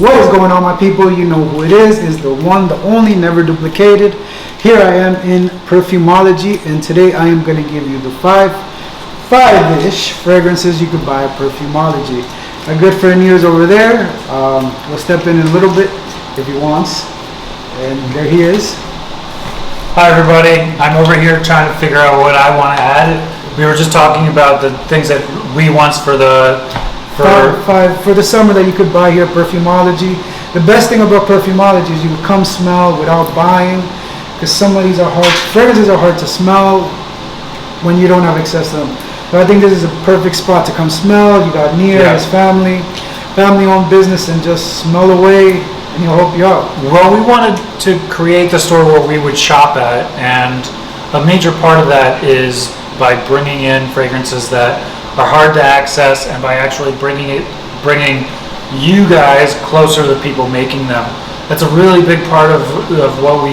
What is going on, my people? You know who it is the one, the only, never duplicated. Here I am in Perfumology, and today I am going to give you the five-ish fragrances you could buy at Perfumology. A good friend of yours over there will step in a little bit if he wants, and there he is. Hi everybody, I'm over here trying to figure out what I want to add. We were just talking about the things that we want for the For the summer that you could buy here at Perfumology. The best thing about Perfumology is you can come smell without buying, because some of these fragrances are hard to smell when you don't have access to them. So I think this is a perfect spot to come smell. You got Nia, his family-owned business, and just smell away, and he'll help you out. Well, we wanted to create the store where we would shop at, and a major part of that is by bringing in fragrances that are hard to access, and by actually bringing you guys closer to the people making them. That's a really big part of what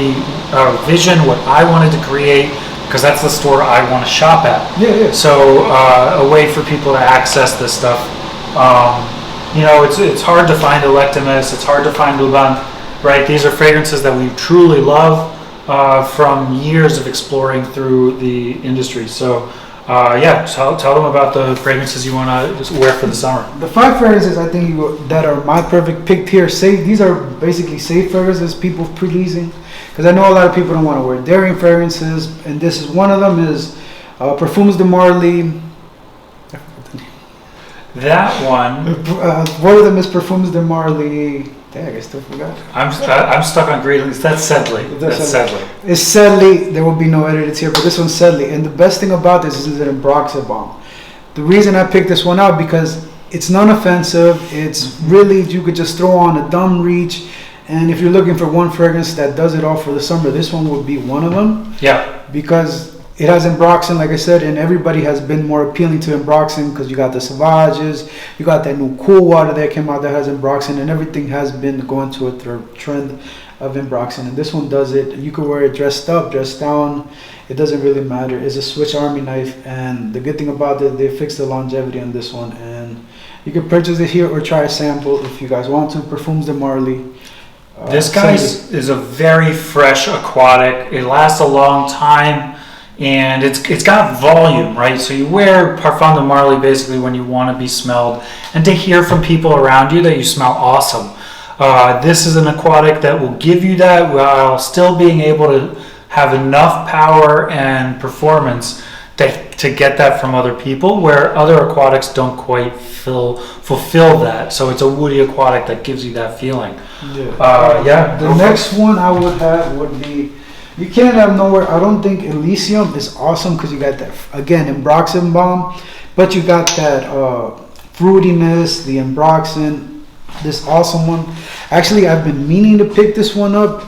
our vision, what I wanted to create, because that's the store I want to shop at. Yeah. So a way for people to access this stuff. It's hard to find Electimus, it's hard to find Luban, right? These are fragrances that we truly love from years of exploring through the industry. So tell them about the fragrances you want to wear for the summer. The 5 fragrances I think that are my perfect pick here. These are basically safe fragrances people pre-leasing, because I know a lot of people don't want to wear daring fragrances, and this is one of them. Is Perfumes de Marly. That one. One of them is Perfumes de Marly. Dang, I still forgot. I'm stuck on Greetings. That's Sedley. It's Sedley. There will be no edits here, but this one's Sedley. And the best thing about this is an Ambroxan bomb. The reason I picked this one out, because it's non-offensive. It's really, you could just throw on a dumb reach. And if you're looking for one fragrance that does it all for the summer, this one would be one of them. Yeah. Because it has Ambroxan, like I said, and everybody has been more appealing to Ambroxan, because you got the Sauvages, you got that new cool water that came out that has Ambroxan, and everything has been going to a trend of Ambroxan. And this one does it. You could wear it dressed up, dressed down. It doesn't really matter. It's a Swiss Army knife, and the good thing about it, they fixed the longevity on this one. And you can purchase it here or try a sample if you guys want to. Perfumes de Marly. This guy is a very fresh aquatic. It lasts a long time. And it's got volume, right? So you wear Parfum de Marly basically when you want to be smelled, and to hear from people around you that you smell awesome. This is an aquatic that will give you that while still being able to have enough power and performance to get that from other people, where other aquatics don't quite fulfill that. So it's a woody aquatic that gives you that feeling. The next one I would have would be, you can't have nowhere. I don't think Elysium is awesome, because you got that, again, Ambroxan bomb, but you got that fruitiness, the Ambroxan, this awesome one. Actually, I've been meaning to pick this one up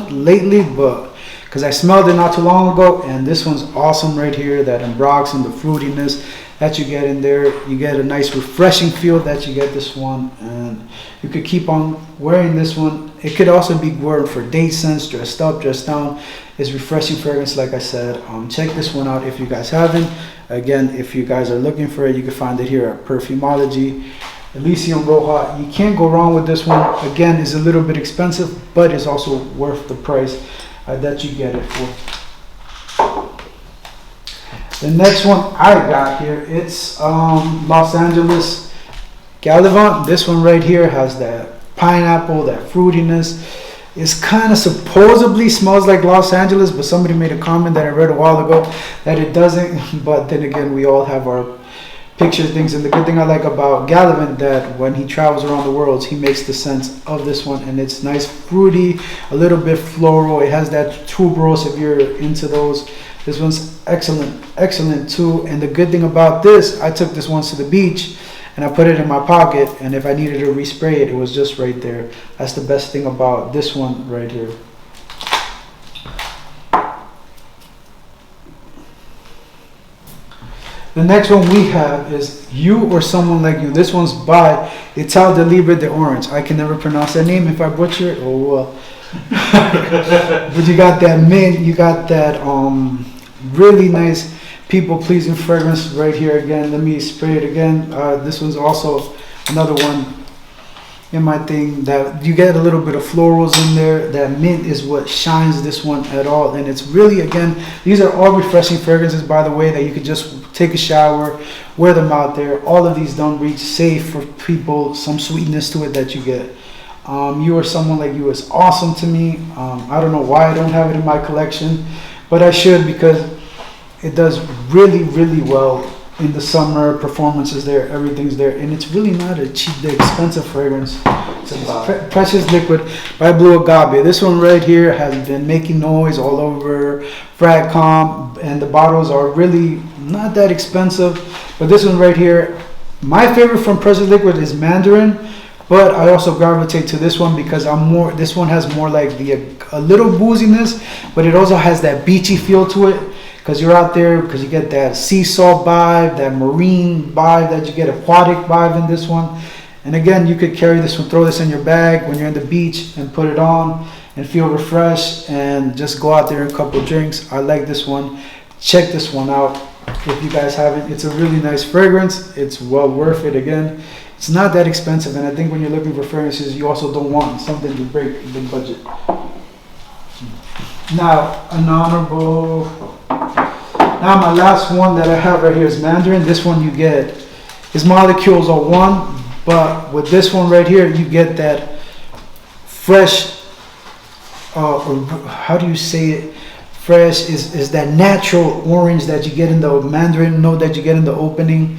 lately, but because I smelled it not too long ago, and this one's awesome right here. That Ambroxan, the fruitiness that you get in there, you get a nice refreshing feel that you get this one, and you could keep on wearing this one. It could also be worn for date scents, dressed up, dressed down. It's refreshing fragrance, like I said. Check this one out if you guys haven't. Again, if you guys are looking for it, you can find it here at Perfumology. Elysium Roja, you can't go wrong with this one. Again, it's a little bit expensive, but it's also worth the price that you get it for. The next one I got here, it's Los Angeles Gallivant. This one right here has that pineapple, that fruitiness. It's kind of supposedly smells like Los Angeles, but somebody made a comment that I read a while ago that it doesn't. But then again, we all have our pictures, things. And the good thing I like about Gallivant, that when he travels around the world, he makes the scents of this one, and it's nice, fruity, a little bit floral. It has that tuberose if you're into those. This one's excellent too. And the good thing about this, I took this once to the beach and I put it in my pocket, and if I needed to respray it, it was just right there. That's the best thing about this one right here. The next one we have is You or Someone Like You. This one's by Ital de Libre de Orange. I can never pronounce that name. If I butcher it, oh well. But you got that mint, you got that really nice people pleasing fragrance right here again. Let me spray it again. This one's also another one in my thing. That you get a little bit of florals in there. That mint is what shines this one at all, and it's really, again, these are all refreshing fragrances, by the way, that you could just take a shower, wear them out there. All of these don't reach safe for people. Some sweetness to it that you get. You Are Someone Like You is awesome to me. I don't know why I don't have it in my collection, but I should, because it does really, really well in the summer. Performance is there, everything's there, and it's really not a cheap, expensive fragrance. It's a Precious Liquid by Blue Agave. This one right here has been making noise all over Fragcom, and the bottles are really not that expensive. But this one right here, my favorite from Precious Liquid is Mandarin, but I also gravitate to this one because this one has more like a little booziness, but it also has that beachy feel to it. Because you're out there, because you get that sea salt vibe, that marine vibe, that you get aquatic vibe in this one. And again, you could carry this one, throw this in your bag when you're on the beach and put it on and feel refreshed and just go out there and a couple drinks. I like this one. Check this one out if you guys haven't. It's a really nice fragrance. It's well worth it. Again, it's not that expensive, and I think when you're looking for fragrances, you also don't want something to break the budget. Now, now my last one that I have right here is Mandarin. This one you get, his molecules are one, but with this one right here, you get that fresh, or how do you say it? Fresh is that natural orange that you get in the Mandarin note that you get in the opening,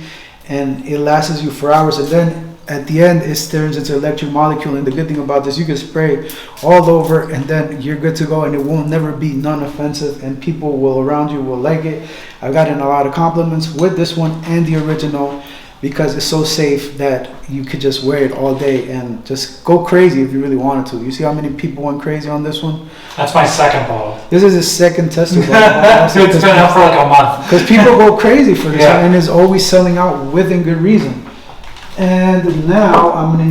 and it lasts you for hours, and then at the end it turns into electric molecule. And the good thing about this, you can spray all over and then you're good to go, and it will never be non-offensive, and people will around you will like it. I've gotten a lot of compliments with this one and the original because it's so safe that you could just wear it all day and just go crazy if you really wanted to. You see how many people went crazy on this one? That's my second bottle. This is his second testing bottle. It's been out for like a month. Because people go crazy for this, Yeah. and it's always selling out within good reason. And now I'm gonna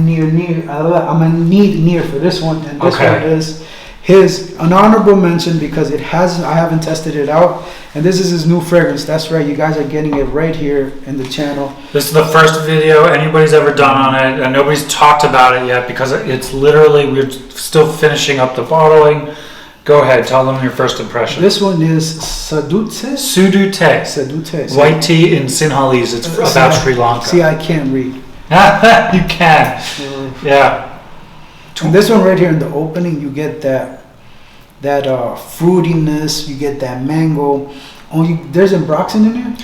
need near for this one, and this Okay. one is an honorable mention because I haven't tested it out, and this is his new fragrance. That's right, you guys are getting it right here in the channel. This is the first video anybody's ever done on it, and nobody's talked about it yet because it's literally, we're still finishing up the bottling. Go ahead, tell them your first impression. This one is Sudute. Sudute. White tea in Sinhalese. It's about Sri Lanka. See, I can't read. You can. Yeah. And this one right here in the opening, you get that fruitiness, you get that mango. There's ambroxan in there?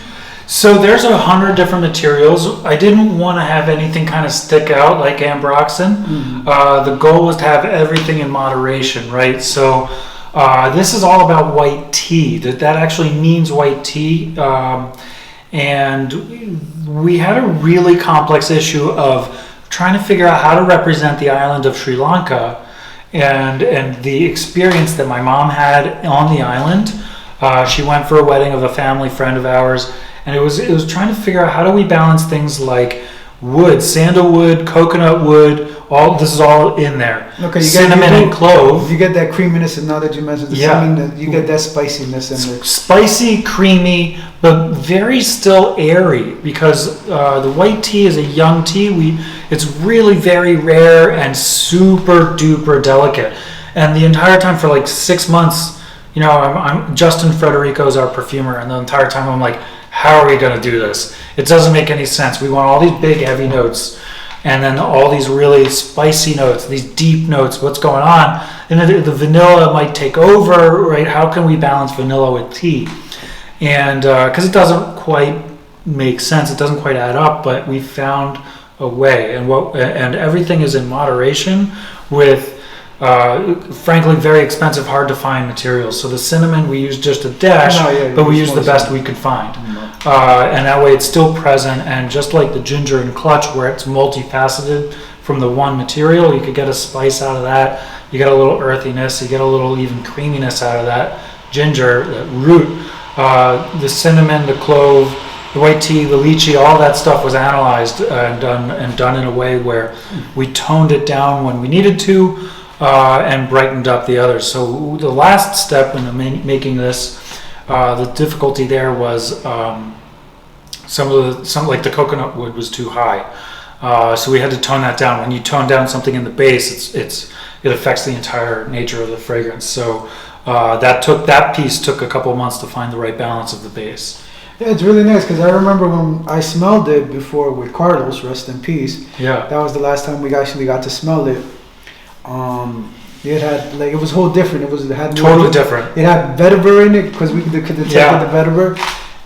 So there's 100 different materials. I didn't want to have anything kind of stick out like ambroxan. Mm-hmm. The goal was to have everything in moderation, right? So this is all about white tea. That actually means white tea. And we had a really complex issue of trying to figure out how to represent the island of Sri Lanka and the experience that my mom had on the island. She went for a wedding of a family friend of ours, and it was trying to figure out how do we balance things like wood, sandalwood, coconut wood. This is all in there. Okay, cinnamon and clove. You get that creaminess, and now that you mentioned the cinnamon, you get that spiciness in there. Spicy, creamy, but very still airy because the white tea is a young tea. It's really very rare and super duper delicate. And the entire time for like 6 months, I'm Justin Frederico's our perfumer, and the entire time I'm like, how are we going to do this? It doesn't make any sense. We want all these big heavy notes and then all these really spicy notes, these deep notes. What's going on? And the vanilla might take over, right? How can we balance vanilla with tea? And because it doesn't quite make sense, it doesn't quite add up, but we found a way. And everything is in moderation with frankly very expensive, hard to find materials. So the cinnamon we used just a dash, but we used the best we could find. And that way it's still present, and just like the ginger and clutch where it's multifaceted from the one material, you could get a spice out of that, you get a little earthiness, you get a little even creaminess out of that ginger, that root. The cinnamon, the clove, the white tea, the lychee, all that stuff was analyzed and done in a way where we toned it down when we needed to, and brightened up the others. So the last step in making this, the difficulty there was some like the coconut wood was too high. So we had to tone that down. When you tone down something in the base, it affects the entire nature of the fragrance. So that piece took a couple of months to find the right balance of the base. Yeah, it's really nice because I remember when I smelled it before with Carlos, rest in peace. Yeah. That was the last time we actually got to smell it. It had it was whole different. It had totally different. It had vetiver in it because we could detect the vetiver.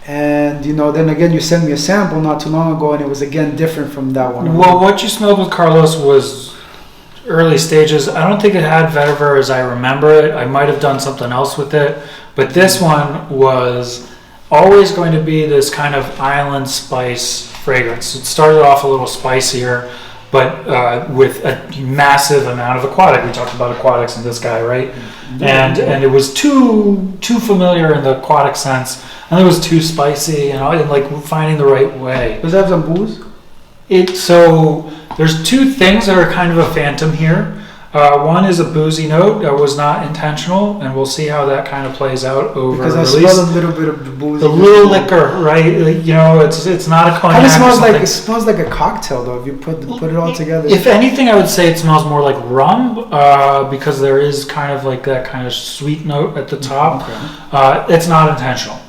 And then again, you sent me a sample not too long ago, and it was again different from that one. Well, what you smelled with Carlos was early stages. I don't think it had vetiver as I remember it. I might have done something else with it, but this one was always going to be this kind of island spice fragrance. It started off a little spicier, but with a massive amount of aquatic. We talked about aquatics in this guy, right? And it was too familiar in the aquatic sense, and it was too spicy, and like finding the right way. Does it have some booze? So there's two things that are kind of a phantom here. One is a boozy note that was not intentional, and we'll see how that kind of plays out over because release. I smell a little bit of the booze. A little liquor, right? It's not a cognac. It smells like a cocktail though. If you put it all together. If anything, I would say it smells more like rum because there is kind of like that kind of sweet note at the top. Okay. It's not intentional,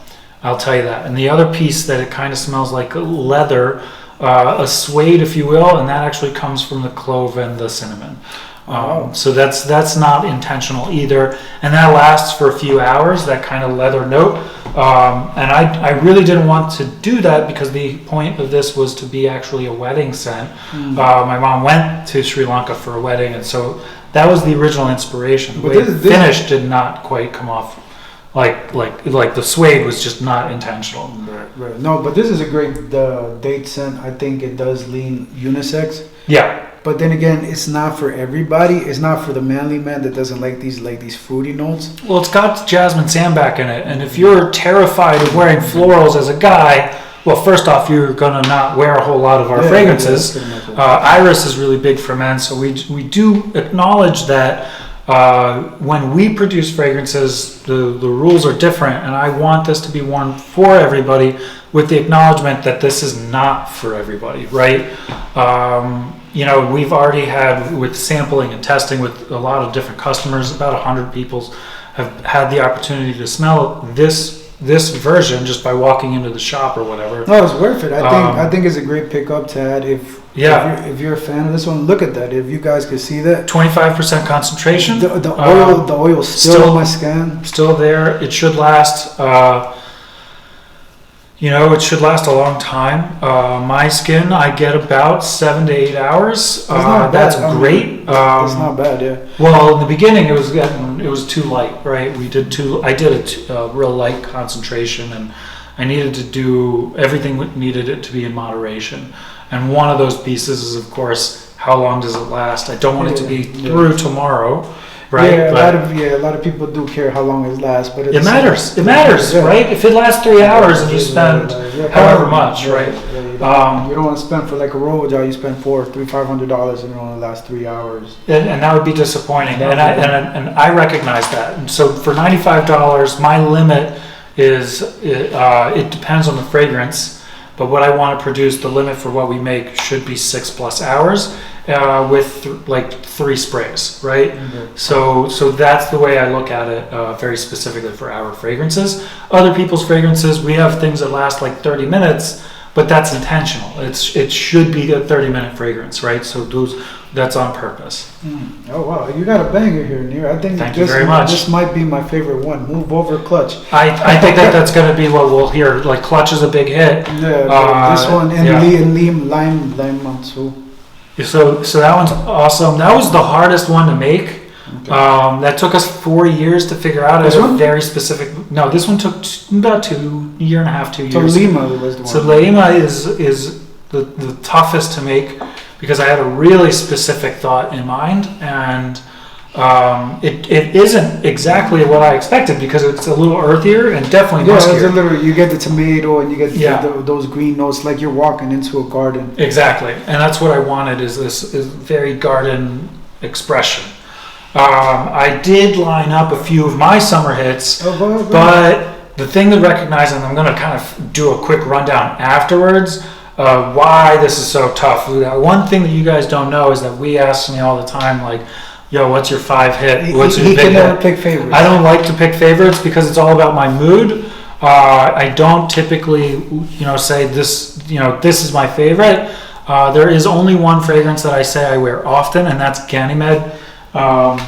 I'll tell you that. And the other piece that it kind of smells like leather, a suede, if you will, and that actually comes from the clove and the cinnamon. So that's not intentional either, and that lasts for a few hours, that kind of leather note, and I really didn't want to do that because the point of this was to be actually a wedding scent. My mom went to Sri Lanka for a wedding, and so that was the original inspiration. The finish did not quite come off like the suede was just not intentional. Right. No, but this is a great date scent. I think it does lean unisex. Yeah. But then again, it's not for everybody. It's not for the manly man that doesn't like these fruity notes. Well, it's got jasmine sandback in it, and if you're terrified of wearing florals as a guy, well, first off, you're gonna not wear a whole lot of our fragrances. Iris is really big for men, so we do acknowledge that when we produce fragrances, the rules are different, and I want this to be worn for everybody, with the acknowledgement that this is not for everybody, right? We've already had, with sampling and testing with a lot of different customers, about 100 people have had the opportunity to smell this version just by walking into the shop or whatever. No, it's worth it. I think it's a great pickup to add if you're a fan of this one. Look at that. If you guys could see that, 25% concentration. The oil still on my skin, still there. It should last. It should last a long time. My skin, I get about 7 to 8 hours. That's great. It's not bad, yeah. Well, in the beginning, it was too light, right? I did a real light concentration, and I needed to do everything needed it to be in moderation. And one of those pieces is, of course, how long does it last? I don't want it to be through tomorrow. Right? Yeah, a lot of people do care how long it lasts, but it matters. It matters, right? If it lasts 3 hours and you spend however much, right? You don't want to spend for like a roll job. You spend $500 and it only lasts 3 hours. And that would be disappointing. And I recognize that. And so for $95, my limit is it depends on the fragrance. But what I want to produce, the limit for what we make should be 6+ hours. With 3 sprays, right? Mm-hmm. So that's the way I look at it, very specifically for our fragrances. Other people's fragrances, we have things that last like 30 minutes, but that's intentional. It should be a 30-minute fragrance, right? So that's on purpose. Oh wow, you got a banger here, Nir. I think Thank you very much. This might be my favorite one. Move Over Clutch. I think that's going to be what we'll hear. Like Clutch is a big hit. Yeah, this one and Lime Mansu. So that one's awesome. That was the hardest one to make. Okay. That took us 4 years to figure out. It was a very specific. No, this one took about 2 years. So Lima was the one. So Lima is the toughest to make because I had a really specific thought in mind, and it isn't exactly what I expected because it's a little earthier and definitely muskier. It's a little. You get the tomato and you get those green notes like you're walking into a garden. Exactly, and that's what I wanted is very garden expression. I did line up a few of my summer hits, but the thing to recognize, and I'm going to kind of do a quick rundown afterwards. why this is so tough. One thing that you guys don't know is that we ask me all the time, like, yo, what's your 5 hit? What's your he big can never hit? pick favorites. I don't like to pick favorites because it's all about my mood. I don't typically, say this, this is my favorite. There is only one fragrance that I say I wear often, and that's Ganymede. And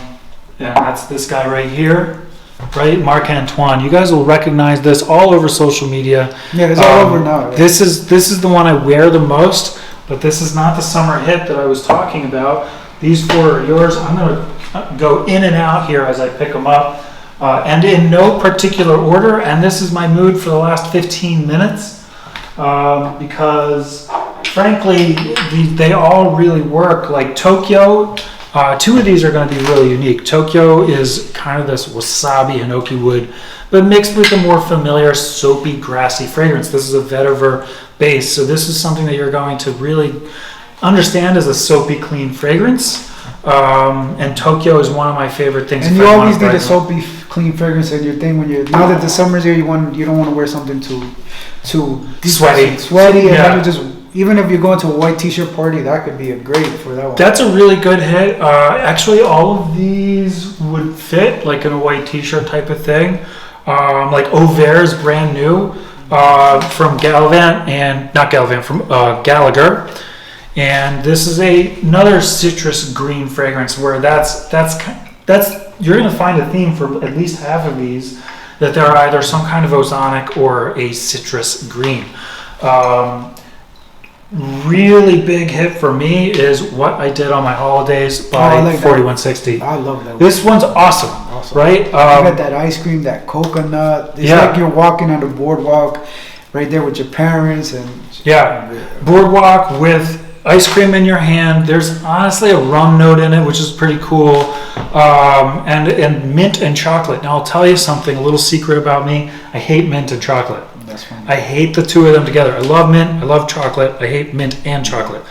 that's this guy right here, right? Marc Antoine. You guys will recognize this all over social media. Yeah, it's all over now. Right? This is the one I wear the most, but this is not the summer hit that I was talking about. These 4 are yours. I'm going to go in and out here as I pick them up. And in no particular order, and this is my mood for the last 15 minutes, because frankly, they all really work. Like Tokyo, 2 of these are going to be really unique. Tokyo is kind of this wasabi hinoki wood, but mixed with a more familiar soapy, grassy fragrance. This is a vetiver base, so this is something that you're going to really understand as a soapy, clean fragrance. And Tokyo is one of my favorite things. And you always need a soapy, clean fragrance in your thing when you're. Now that the summer's here, you don't want to wear something too sweaty, and then you just. Even if you're going to a white t-shirt party, that could be great for that one. That's a really good hit. Actually, all of these would fit like in a white t-shirt type of thing. Like Auvert is brand new from Gallagher. And this is another citrus green fragrance where that's you're going to find a theme for at least half of these that they're either some kind of ozonic or a citrus green. Really big hit for me is What I Did on My Holidays by 4160. I love that one. This one's awesome. Right? You got that ice cream, that coconut. It's like you're walking on the boardwalk right there with your parents. Boardwalk with ice cream in your hand. There's honestly a rum note in it, which is pretty cool. And mint and chocolate. Now I'll tell you something, a little secret about me. I hate mint and chocolate. That's funny. I hate the 2 of them together. I love mint. I love chocolate. I hate mint and chocolate.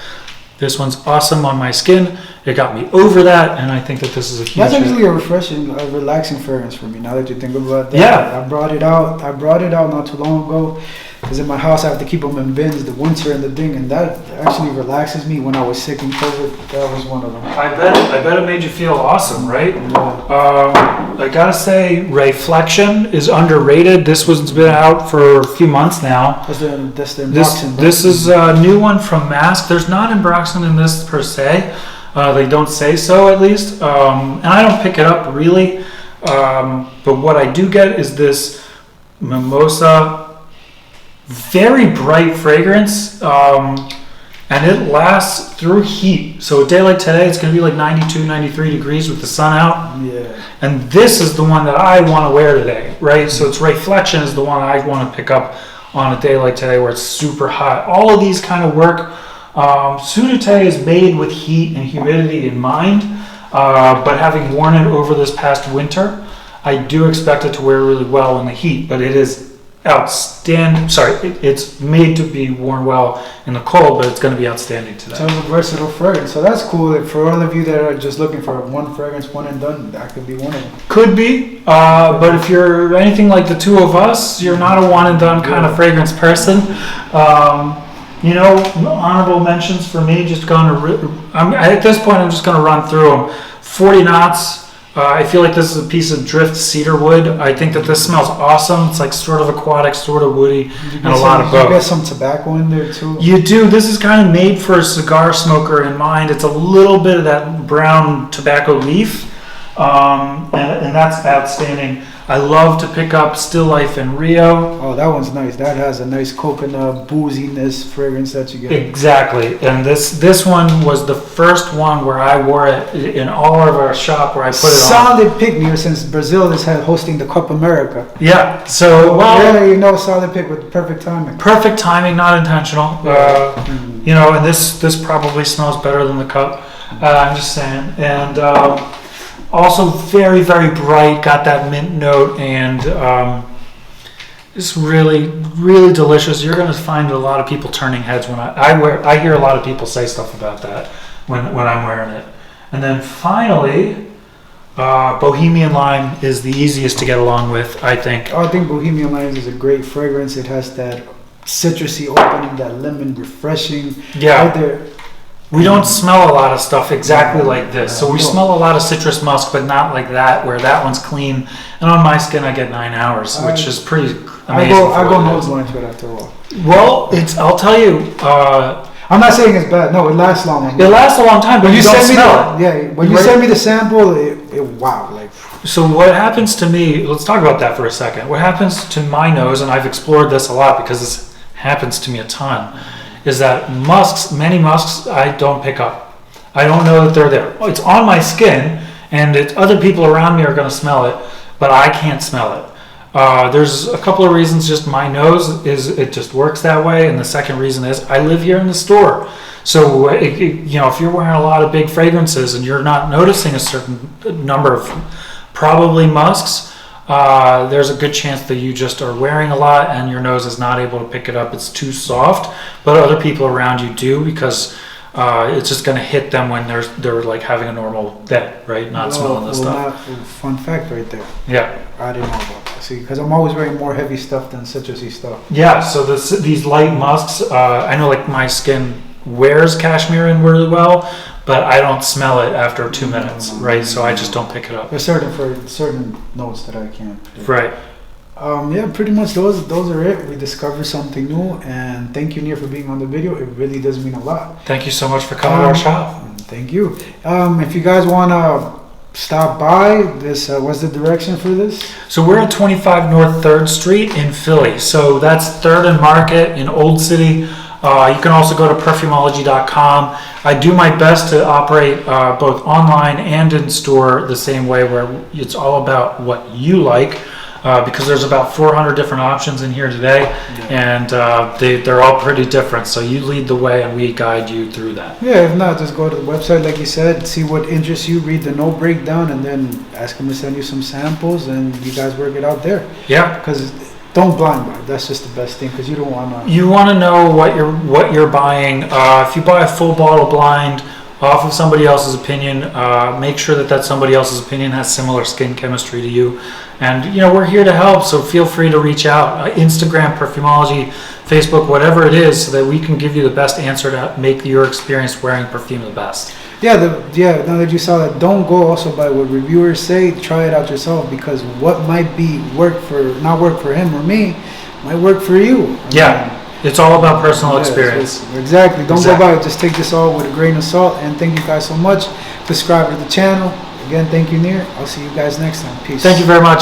This one's awesome on my skin. It got me over that, and I think that this is a huge. That's actually a refreshing, relaxing fragrance for me. Now that you think about that, yeah. I brought it out not too long ago. Because in my house, I have to keep them in bins, the winter and the thing, and that actually relaxes me. When I was sick in COVID, that was one of them. I bet it made you feel awesome, right? Yeah. I gotta say, Reflection is underrated. This one's been out for a few months now. That's the Embroxen. This is a new one from Mask. There's not Embroxen in this per se. They don't say so, at least. And I don't pick it up really. But what I do get is this Mimosa. Very bright fragrance, and it lasts through heat. So a day like today, it's going to be like 92, 93 degrees with the sun out. Yeah. And this is the one that I want to wear today, right? So it's Reflection is the one I want to pick up on a day like today where it's super hot. All of these kind of work. Sudute is made with heat and humidity in mind, but having worn it over this past winter, I do expect it to wear really well in the heat, but it is outstanding. It's made to be worn well in the cold, but it's going to be outstanding today. So it's a versatile fragrance. So that's cool. For all of you that are just looking for one fragrance, one and done, that could be one of them. Could be, but if you're anything like the 2 of us, you're not a one and done kind of fragrance person. Honorable mentions for me. At this point, I'm just going to run through them. 40 knots. I feel like this is a piece of drift cedar wood. I think that this smells awesome. It's like sort of aquatic, sort of woody, and a lot of both. You got some tobacco in there too? You do. This is kind of made for a cigar smoker in mind. It's a little bit of that brown tobacco leaf, and that's outstanding. I love to pick up Still Life in Rio. Oh, that one's nice. That has a nice coconut booziness fragrance that you get. Exactly. And this one was the first one where I wore it in all of our shop where I put it Solid pick here since Brazil is hosting the Copa America. Yeah. So, solid pick with perfect timing. Perfect timing, not intentional. And this probably smells better than the cup. I'm just saying. And also very, very bright, got that mint note, and it's really, really delicious. You're going to find a lot of people turning heads when I hear a lot of people say stuff about that when I'm wearing it. And then finally, Bohemian Lime is the easiest to get along with, I think. I think Bohemian Lime is a great fragrance. It has that citrusy opening, that lemon refreshing. Yeah. Right there. We don't smell a lot of stuff exactly like this. So we smell a lot of citrus musk, but not like that, where that one's clean. And on my skin, I get 9 hours, which is pretty amazing. I go nose blind to it after a while. Well, I'll tell you. I'm not saying it's bad. No, it lasts long. It lasts a long time, but you don't smell it. Yeah, when you send me the sample, wow. Like. So what happens to me, let's talk about that for a second. What happens to my nose, and I've explored this a lot because this happens to me a ton, is that many musks I don't pick up. I don't know that they're there. It's on my skin, and other people around me are going to smell it, but I can't smell it. There's a couple of reasons. Just my nose it just works that way, and the second reason is I live here in the store. So if you're wearing a lot of big fragrances and you're not noticing a certain number of probably musks, there's a good chance that you just are wearing a lot and your nose is not able to pick it up. It's too soft, but other people around you do, because it's just going to hit them when they're like having a normal day, right? Not smelling the stuff. Fun fact right there. Yeah. I didn't know about that. See, because I'm always wearing more heavy stuff than citrusy stuff. Yeah, so these light musks, I know like my skin wears cashmere in really well, but I don't smell it after 2 minutes, right? So I just don't pick it up. There's certain notes that I can't. Right. Yeah, pretty much those are it. We discovered something new, and thank you, Nir, for being on the video. It really does mean a lot. Thank you so much for coming to our shop. Thank you. If you guys want to stop by, what's the direction for this? So we're at 25 North 3rd Street in Philly. So that's 3rd and Market in Old City. You can also go to perfumology.com. I do my best to operate both online and in store the same way, where it's all about what you like. Because there's about 400 different options in here today, and they're all pretty different. So you lead the way, and we guide you through that. Yeah, if not, just go to the website, like you said, see what interests you, read the note breakdown, and then ask them to send you some samples, and you guys work it out there. Yeah. Because don't blind buy. That's just the best thing, because you don't want to. You want to know what you're buying. If you buy a full bottle blind off of somebody else's opinion, make sure that somebody else's opinion has similar skin chemistry to you. And we're here to help, so feel free to reach out. Instagram, Perfumology, Facebook, whatever it is, so that we can give you the best answer to make your experience wearing perfume the best. Yeah, now that you saw that, don't go also by what reviewers say. Try it out yourself, because what might not work for him or me might work for you. It's all about personal experience. Exactly. Don't go by it. Just take this all with a grain of salt. And thank you guys so much. Subscribe to the channel. Again, thank you, Nir. I'll see you guys next time. Peace. Thank you very much.